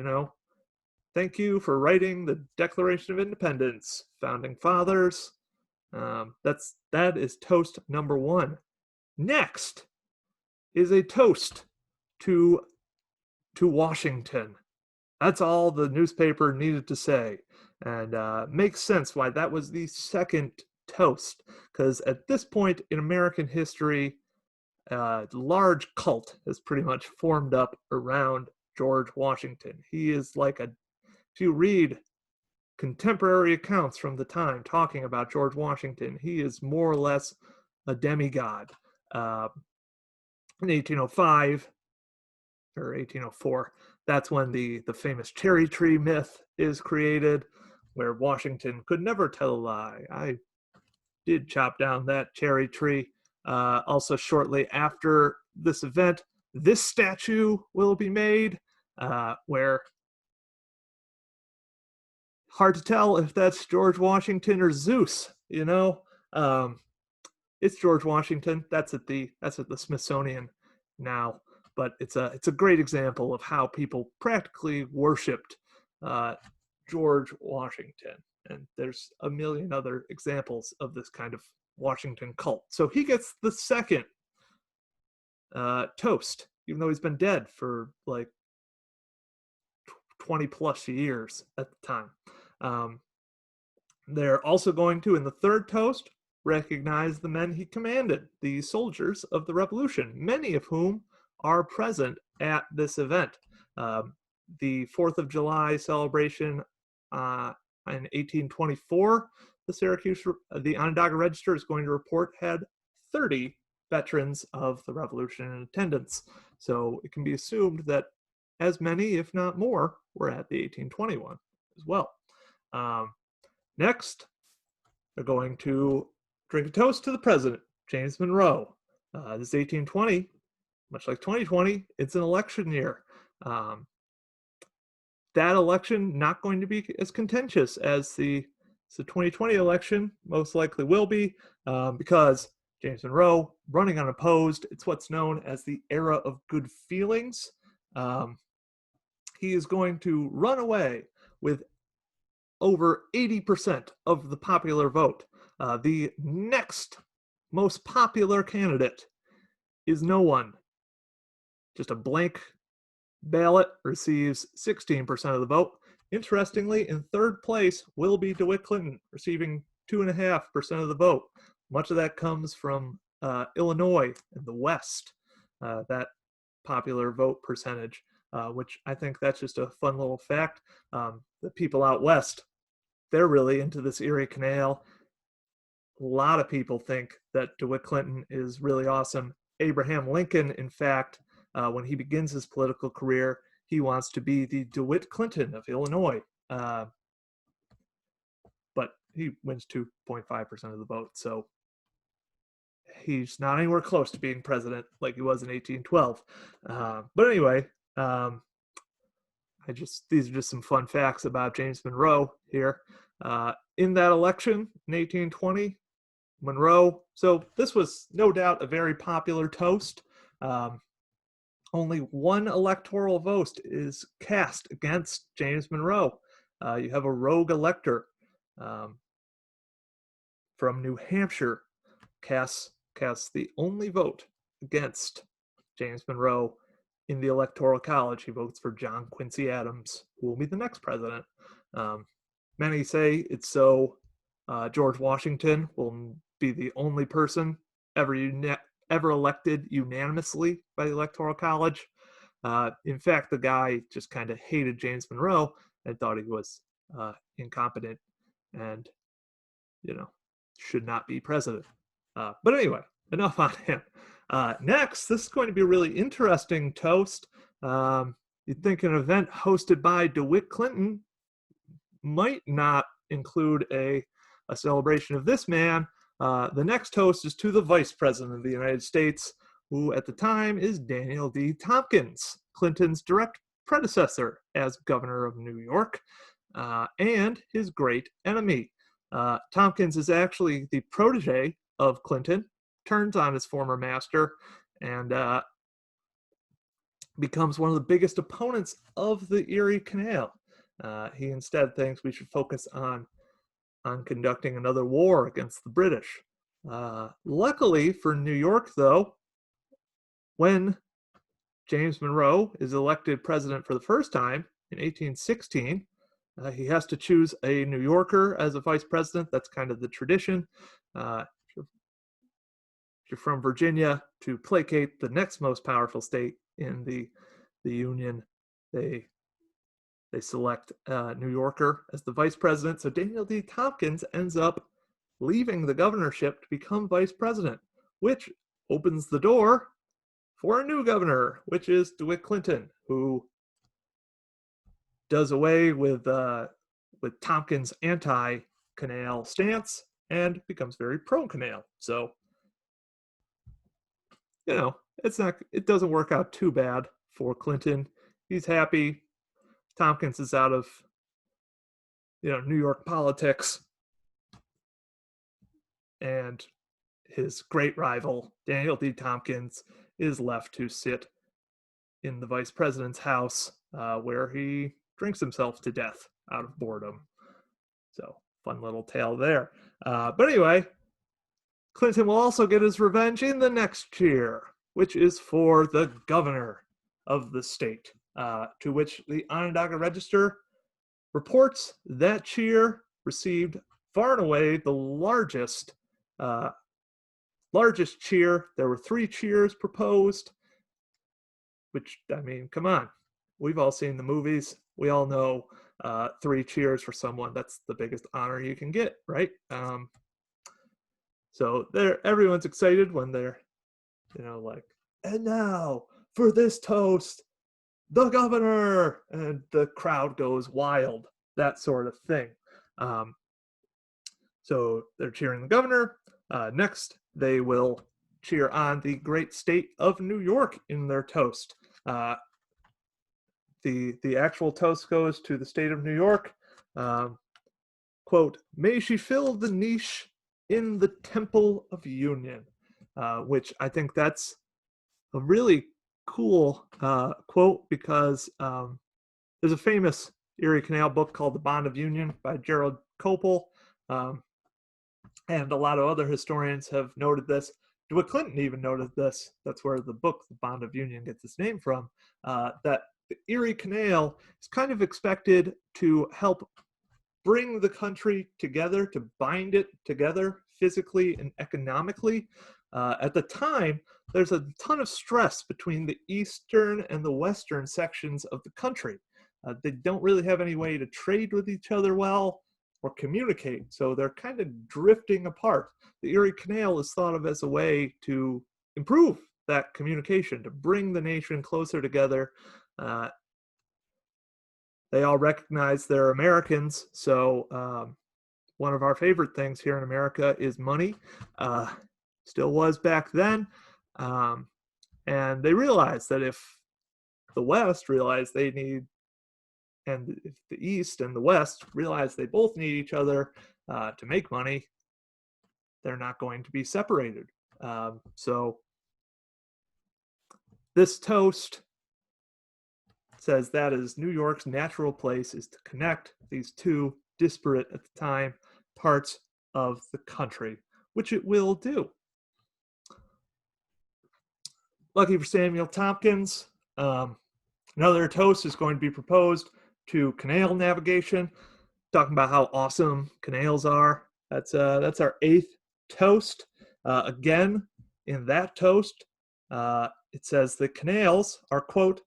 Thank you for writing the Declaration of Independence, Founding Fathers. That is toast number 1. Next is a toast to Washington. That's all the newspaper needed to say, and makes sense why that was the second toast, because at this point in American history, a large cult has pretty much formed up around George Washington. He is if you read contemporary accounts from the time talking about George Washington, he is more or less a demigod. In 1805 or 1804, that's when the famous cherry tree myth is created, where Washington could never tell a lie. I did chop down that cherry tree. Also, shortly after this event, this statue will be made, where hard to tell if that's George Washington or Zeus. It's George Washington. That's at the Smithsonian now, but it's a great example of how people practically worshipped George Washington, and there's a million other examples of this kind of Washington cult. So he gets the second toast, even though he's been dead for like 20 plus years at the time. They're also going to, in the third toast, recognize the men he commanded, the soldiers of the Revolution, many of whom are present at this event. The 4th of July celebration in 1824, the Onondaga Register is going to report had 30 veterans of the Revolution in attendance. So it can be assumed that as many, if not more, were at the 1821 as well. Next, they're going to drink a toast to the president, James Monroe. This is 1820, much like 2020, it's an election year. That election not going to be as contentious as the 2020 election most likely will be, because James Monroe running unopposed. It's what's known as the era of good feelings. He is going to run away with over 80% of the popular vote. The next most popular candidate is no one. Just a blank ballot receives 16% of the vote. Interestingly, in third place will be DeWitt Clinton, receiving 2.5% of the vote. Much of that comes from Illinois in the West, that popular vote percentage, which I think that's just a fun little fact. The people out West, they're really into this Erie Canal. A lot of people think that DeWitt Clinton is really awesome. Abraham Lincoln, in fact, when he begins his political career, he wants to be the DeWitt Clinton of Illinois. But he wins 2.5% of the vote. So he's not anywhere close to being president like he was in 1812. But anyway, these are just some fun facts about James Monroe here. In that election in 1820, Monroe, so this was no doubt a very popular toast. Only one electoral vote is cast against James Monroe. You have a rogue elector from New Hampshire casts the only vote against James Monroe in the Electoral College. He votes for John Quincy Adams, who will be the next president. Many say it's so George Washington will be the only person ever elected unanimously by the Electoral College. In fact, the guy just kind of hated James Monroe and thought he was incompetent and, should not be president. But anyway, enough on him. Next, this is going to be a really interesting toast. You'd think an event hosted by DeWitt Clinton might not include a celebration of this man. The next toast is to the Vice President of the United States, who at the time is Daniel D. Tompkins, Clinton's direct predecessor as governor of New York, and his great enemy. Tompkins is actually the protege of Clinton, turns on his former master, and becomes one of the biggest opponents of the Erie Canal. He instead thinks we should focus on conducting another war against the British. Luckily for New York, though, when James Monroe is elected president for the first time in 1816, he has to choose a New Yorker as a vice president. That's kind of the tradition. If you're from Virginia, to placate the next most powerful state in the Union, they select a New Yorker as the vice president. So Daniel D. Tompkins ends up leaving the governorship to become vice president, which opens the door for a new governor, which is DeWitt Clinton, who does away with Tompkins' anti-canal stance and becomes very pro-canal. So, it doesn't work out too bad for Clinton. He's happy. Tompkins is out of, New York politics. And his great rival, Daniel D. Tompkins, is left to sit in the vice president's house where he drinks himself to death out of boredom. So, fun little tale there. But anyway, Clinton will also get his revenge in the next year. which is for the governor of the state, to which the Onondaga Register reports that cheer received far and away the uh, largest cheer. There were 3 cheers proposed, which, I mean, come on. We've all seen the movies. We all know 3 cheers for someone. That's the biggest honor you can get, right? So everyone's excited when they're, like, and now for this toast, the governor, and the crowd goes wild, that sort of thing. So they're cheering the governor. Next, they will cheer on the great state of New York in their toast. The actual toast goes to the state of New York. Quote, may she fill the niche in the Temple of Union, which I think that's a really cool quote, because there's a famous Erie Canal book called The Bond of Union by Gerald Copel, and a lot of other historians have noted this. DeWitt Clinton even noted this. That's where the book, The Bond of Union, gets its name from, that the Erie Canal is kind of expected to help bring the country together, to bind it together physically and economically. At the time, there's a ton of stress between the eastern and the western sections of the country. They don't really have any way to trade with each other well or communicate, so they're kind of drifting apart. The Erie Canal is thought of as a way to improve that communication, to bring the nation closer together. They all recognize they're Americans, so one of our favorite things here in America is money. Still was back then. And they realized that if the West realized they need, and if the East and the West realize they both need each other to make money, they're not going to be separated. So this toast says that is New York's natural place is to connect these two disparate at the time parts of the country, which it will do. Lucky for Samuel Tompkins, another toast is going to be proposed to canal navigation, talking about how awesome canals are. That's our 8th toast. Again, in that toast, it says the canals are, quote,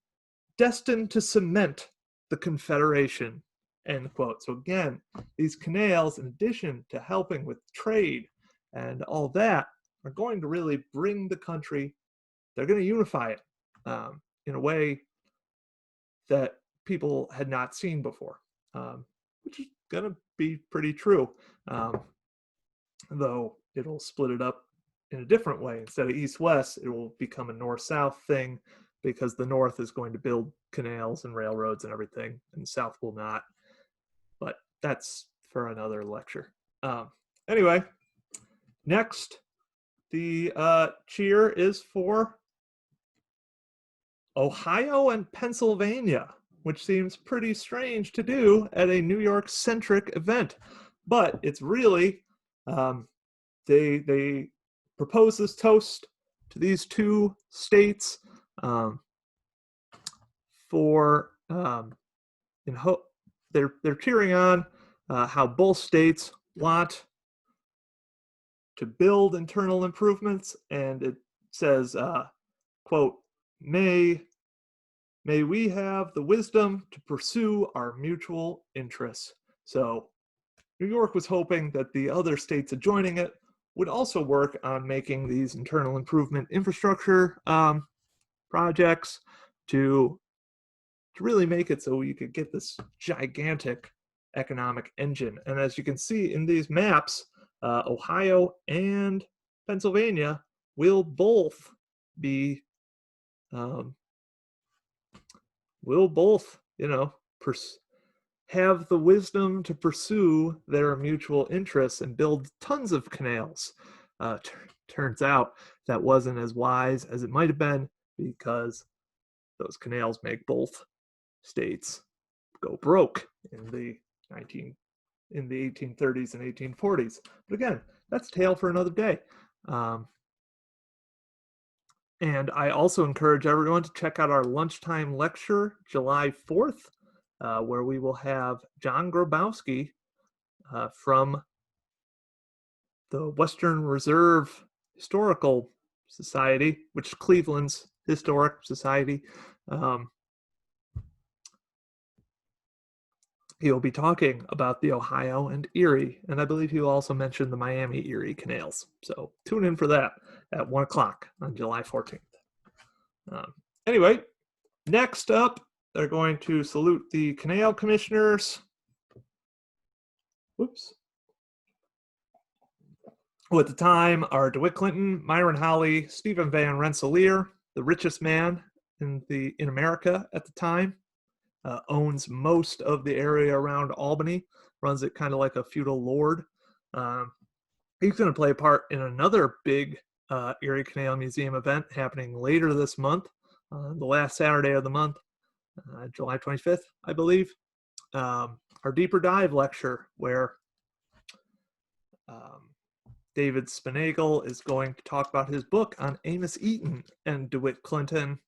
destined to cement the Confederation, end quote. So again, these canals, in addition to helping with trade and all that, are going to really bring the country, they're going to unify it in a way that people had not seen before, which is going to be pretty true, though it'll split it up in a different way. Instead of east-west, it will become a north-south thing, because the North is going to build canals and railroads and everything, and the South will not. But that's for another lecture. Anyway, next, the cheer is for Ohio and Pennsylvania, which seems pretty strange to do at a New York-centric event. But it's really, they propose this toast to these 2 states for they're cheering on how both states want to build internal improvements, and it says, quote, may we have the wisdom to pursue our mutual interests. So New York was hoping that the other states adjoining it would also work on making these internal improvement infrastructure projects to really make it so you could get this gigantic economic engine. And as you can see in these maps, Ohio and Pennsylvania will both be, have the wisdom to pursue their mutual interests and build tons of canals. Turns out that wasn't as wise as it might have been, because those canals make both states go broke in the 1830s and 1840s. But again, that's a tale for another day. And I also encourage everyone to check out our lunchtime lecture, July 4th, where we will have John Grabowski from the Western Reserve Historical Society, which is Cleveland's historic society. He'll be talking about the Ohio and Erie, and I believe he'll also mention the Miami-Erie canals. So tune in for that at 1 o'clock on July 14th. Anyway, next up, they're going to salute the canal commissioners. Whoops. Who at the time are DeWitt Clinton, Myron Holley, Stephen Van Rensselaer, the richest man in America at the time, owns most of the area around Albany, runs it kind of like a feudal lord. He's going to play a part in another big Erie Canal Museum event happening later this month, the last Saturday of the month, July 25th, I believe. Our Deeper Dive lecture, where David Spinagle is going to talk about his book on Amos Eaton and DeWitt Clinton.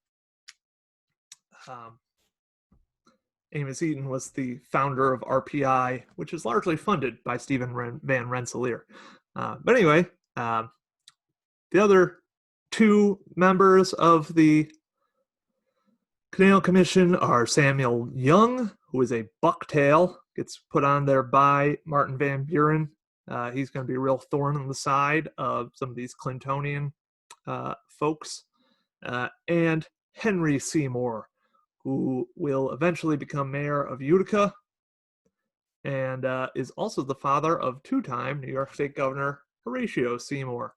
Amos Eaton was the founder of RPI, which is largely funded by Stephen Van Rensselaer. But anyway, the other two members of the Canal Commission are Samuel Young, who is a bucktail, gets put on there by Martin Van Buren. He's going to be a real thorn in the side of some of these Clintonian folks. And Henry Seymour, who will eventually become mayor of Utica and is also the father of two-time New York State Governor Horatio Seymour.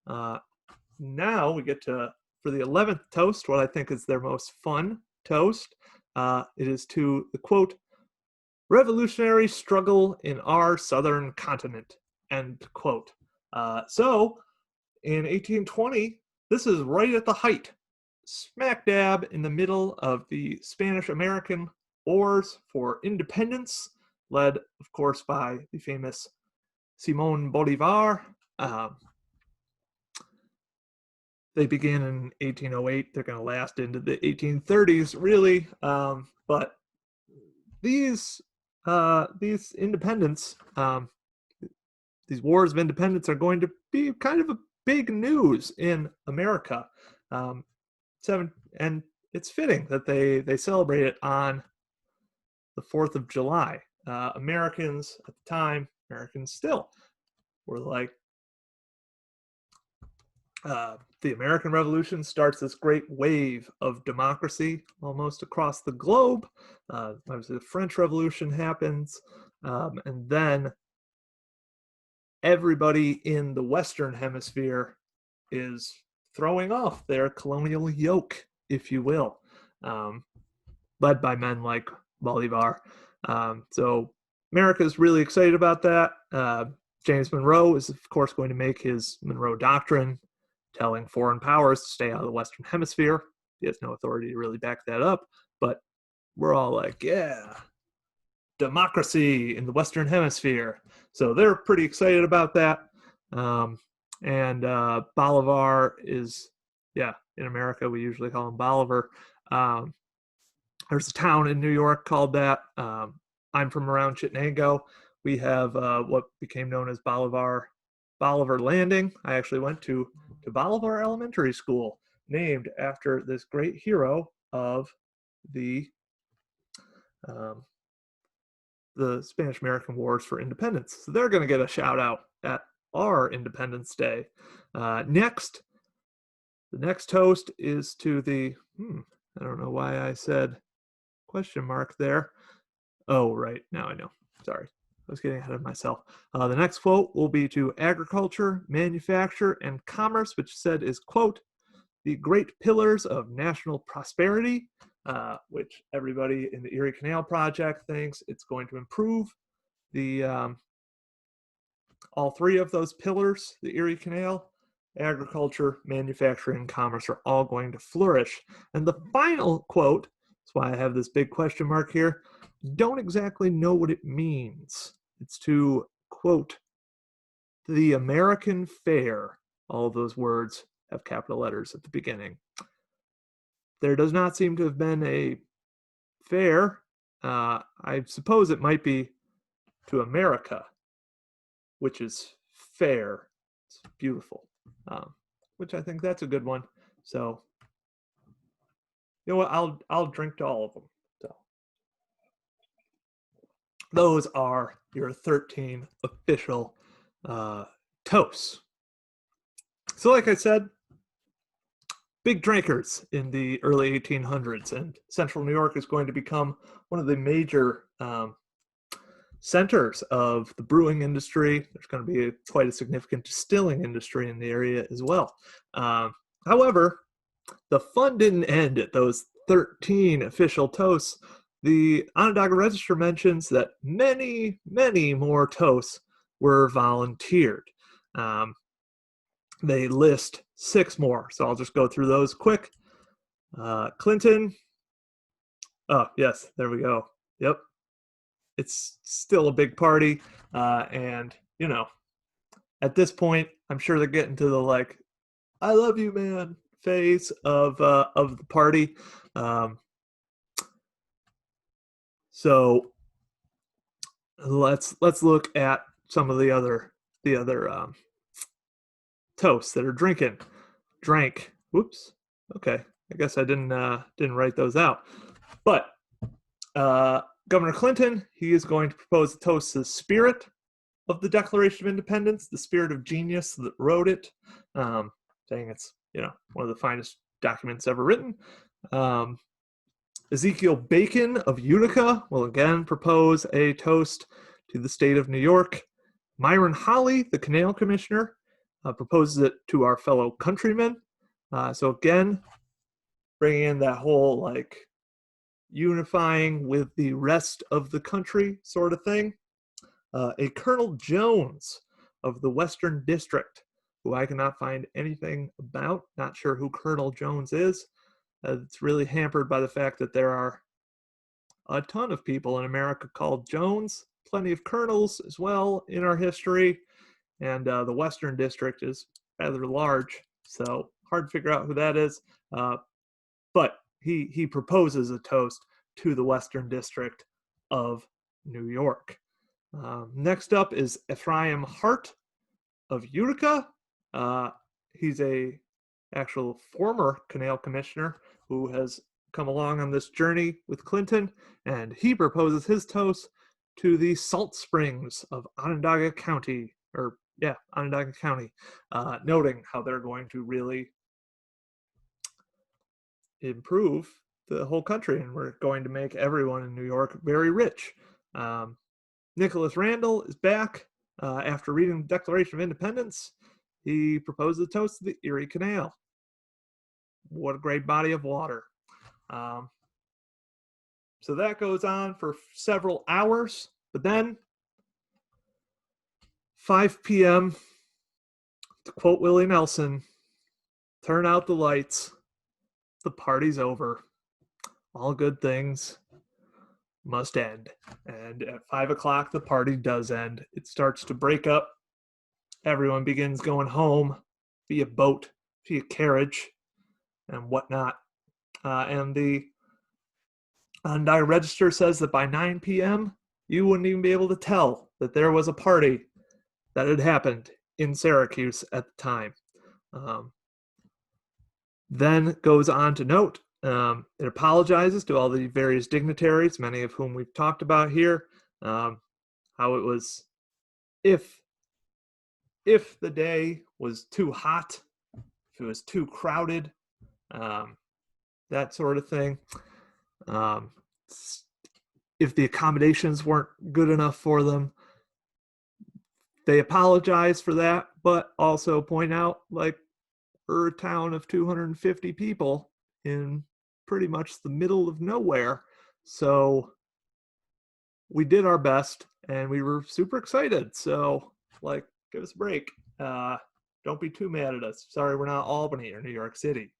Now we get to, for the 11th toast, what I think is their most fun toast. It is to the quote, revolutionary struggle in our southern continent, end quote. So in 1820, this is right at the height, smack dab in the middle of the Spanish-American Wars for Independence, led, of course, by the famous Simón Bolívar. They began in 1808. They're going to last into the 1830s, really. But these independence, these wars of independence are going to be kind of a big news in America. And it's fitting that they celebrate it on the 4th of July. Americans at the time, Americans still, were like, the American Revolution starts this great wave of democracy almost across the globe. Obviously, the French Revolution happens, and then everybody in the Western Hemisphere is throwing off their colonial yoke, if you will, led by men like Bolivar. So America is really excited about that. James Monroe is, of course, going to make his Monroe Doctrine, telling foreign powers to stay out of the Western Hemisphere. He has no authority to really back that up, but we're all like, yeah, democracy in the Western Hemisphere. So they're pretty excited about that. And Bolivar is, in America, we usually call him Bolivar. There's a town in New York called that. I'm from around Chittenango. We have what became known as Bolivar Landing. I actually went to Bolivar Elementary School, named after this great hero of the Spanish-American Wars for Independence. So they're going to get a shout out at our Independence Day. Next, the next toast is to the, I don't know why I said question mark there. Oh, right, now I know. Sorry. I was getting ahead of myself. The next quote will be to agriculture, manufacture, and commerce, which said is, quote, the great pillars of national prosperity, which everybody in the Erie Canal Project thinks it's going to improve the all three of those pillars, the Erie Canal, agriculture, manufacturing, and commerce are all going to flourish. And the final quote, that's why I have this big question mark here, don't exactly know what it means. It's to, quote, the American fair, all of those words have capital letters at the beginning. There does not seem to have been a fair. I suppose it might be to America, which is fair. It's beautiful, which I think that's a good one. So, you know what? I'll drink to all of them. So, those are your 13 official toasts. So, like I said, big drinkers in the early 1800s, and Central New York is going to become one of the major centers of the brewing industry. There's going to be quite a significant distilling industry in the area as well. However, the fun didn't end at those 13 official toasts. The Onondaga Register mentions that many, many more toasts were volunteered. They list 6 more, so I'll just go through those quick. Clinton. Oh, yes, there we go. Yep. It's still a big party. And, you know, at this point, I'm sure they're getting to the, like, I love you, man, phase of the party. So let's look at some of the other toasts that are drank. Whoops. Okay, I guess I didn't write those out. But Governor Clinton, he is going to propose a toast to the spirit of the Declaration of Independence, the spirit of genius that wrote it, saying it's, you know, one of the finest documents ever written. Ezekiel Bacon of Utica will again propose a toast to the state of New York. Myron Holley, the Canal Commissioner, proposes it to our fellow countrymen. So again, bringing in that whole, like, unifying with the rest of the country sort of thing. A Colonel Jones of the Western District, who I cannot find anything about. Not sure who Colonel Jones is. It's really hampered by the fact that there are a ton of people in America called Jones, plenty of colonels as well in our history, and the Western District is rather large, so hard to figure out who that is. But he proposes a toast to the Western District of New York. Next up is Ephraim Hart of Utica. He's a actual former Canal Commissioner who has come along on this journey with Clinton, and he proposes his toast to the salt springs of Onondaga County, noting how they're going to really improve the whole country, and we're going to make everyone in New York very rich. Nicholas Randall is back after reading the Declaration of Independence. He proposed a toast to the Erie Canal. What a great body of water. So that goes on for several hours, but then 5 p.m., to quote Willie Nelson, turn out the lights, the party's over, all good things must end. And at 5 o'clock, the party does end. It starts to break up. Everyone begins going home via boat, via carriage, and whatnot. And the Onondaga Register says that by 9 p.m., you wouldn't even be able to tell that there was a party that had happened in Syracuse at the time. Then goes on to note, it apologizes to all the various dignitaries, many of whom we've talked about here, how it was, if the day was too hot, if it was too crowded, that sort of thing. If the accommodations weren't good enough for them, they apologize for that, but also point out, like, we're a town of 250 people in pretty much the middle of nowhere. So we did our best and we were super excited. So, like, give us a break. Don't be too mad at us. Sorry, we're not Albany or New York City.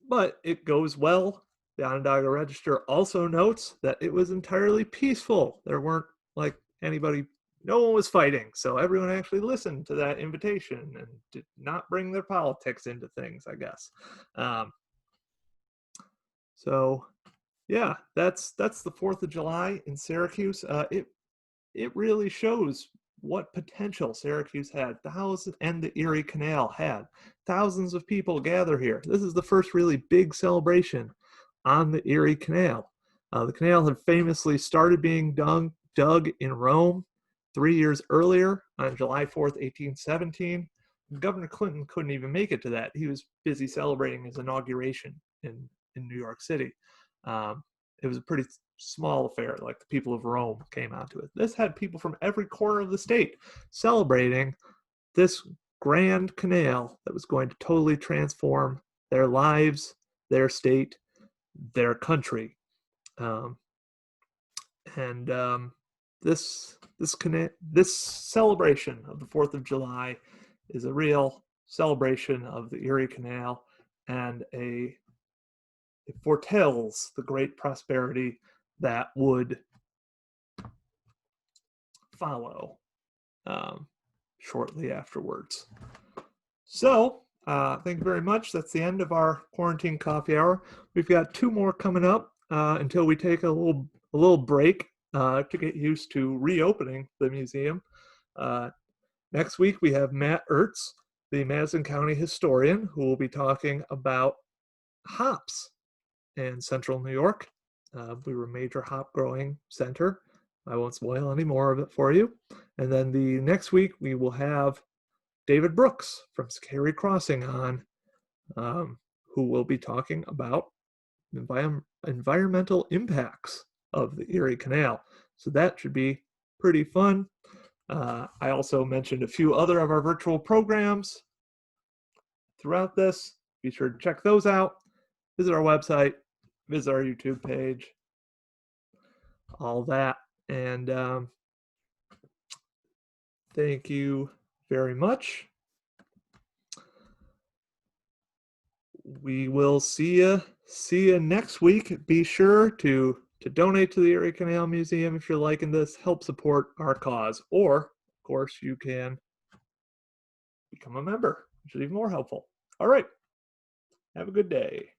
But it goes well. The Onondaga Register also notes that it was entirely peaceful. There weren't, like, anybody no one was fighting, so everyone actually listened to that invitation and did not bring their politics into things, I guess. Um, so yeah, that's the 4th of July in Syracuse. It really shows what potential Syracuse had. Thousands, and the Erie Canal had. Thousands of people gather here. This is the first really big celebration on the Erie Canal. The canal had famously started being dug in Rome 3 years earlier on July 4th, 1817. Governor Clinton couldn't even make it to that. He was busy celebrating his inauguration in New York City. Um, it was a pretty small affair, like the people of Rome came onto it. This had people from every corner of the state celebrating this grand canal that was going to totally transform their lives, their state, their country. Um, and this celebration of the 4th of July is a real celebration of the Erie Canal, and it foretells the great prosperity that would follow shortly afterwards. So, thank you very much. That's the end of our quarantine coffee hour. We've got 2 more coming up until we take a little break to get used to reopening the museum. Next week we have Matt Ertz, the Madison County historian, who will be talking about hops in central New York. We were a major hop growing center. I won't spoil any more of it for you. And then the next week we will have David Brooks from Scary Crossing on, who will be talking about environmental impacts of the Erie Canal. So that should be pretty fun. I also mentioned a few other of our virtual programs throughout this. Be sure to check those out. Visit our website, visit our YouTube page, all that. And thank you very much. We will see you next week. Be sure to donate to the Erie Canal Museum if you're liking this. Help support our cause. Or, of course, you can become a member, which is even more helpful. All right. Have a good day.